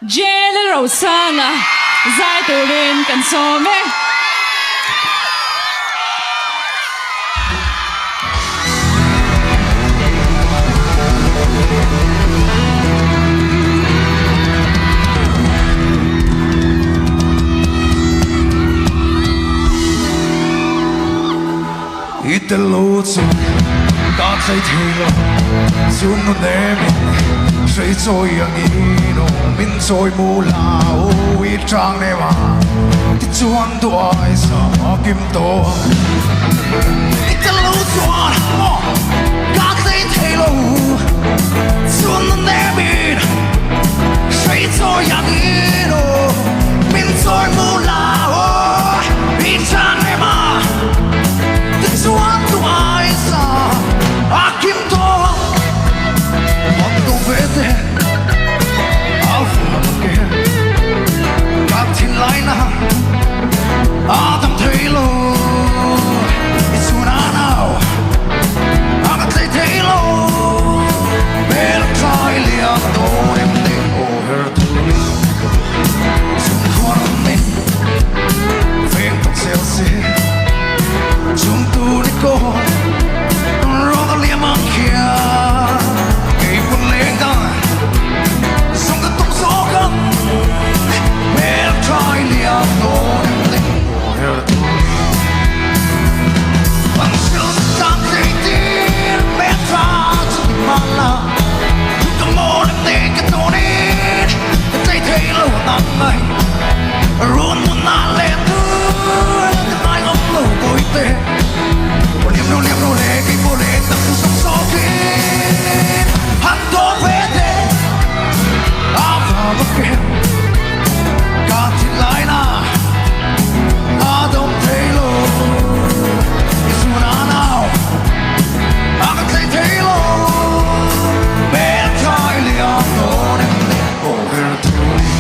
J.Lalrosanga Zai turin kan some Itel lutsu ta sai thilo sun no nemi sei choi yang ino min choi mu la o I chang ne ma ti chuan tu ai sa kim to Itel lutsu ta sai thilo sun no nemi sei choi yang ino min choi mu la o I chang ne ma Chuan tu ai sa akim to Quando vede al fuoco Captain Liner Adam Taylor It's una now Aga Taylor Bel Kylie Adore me over to me Sun koran min Fengt att se Zum tu ni ko Roda lia mankia Ei pun lengda Som ka tum sokan Mer trai lia Dore ling Her tu Ang sil sang tin Mer trai Zum mala Tum morning Ning ka tonin Tay tay lo nan mai Run mun na le tu Nai ngom lo boi te Liam no le Ki po le Ta su som so kin Han to vete Ava vaken Captain Liner Adam Taylor It's una now Aga Taylor Bel Kylie Adore me over to me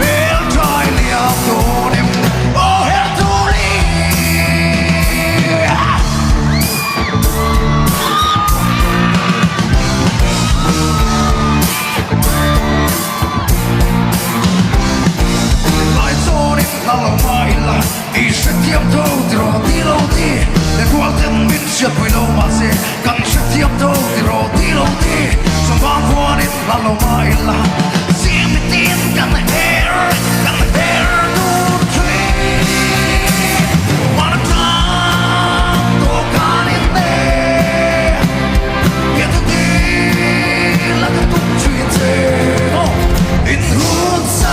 Bel Kylie Adore me over to me Alla mailla Isä tiedotoo tilauti Ne puolten mitsiä kuin omasi Kanssa tiedotoo tilauti Sun vaan vuodit alla mailla Siemitin kan hair to tree Wanna come to kanille Jätettiin lähtä tutsuitse In hutsa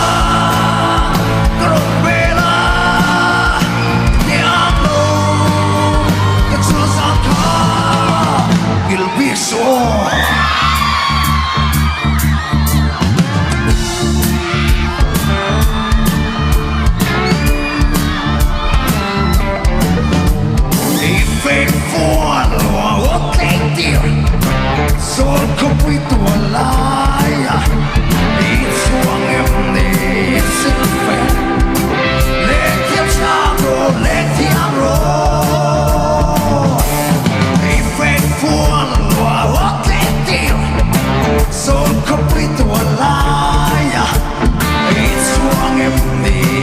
Sol kopito alaya Itsuang emni silfe Letiam shago, letiam ro Faithful wakitio Sol kopito alaya Itsuang emni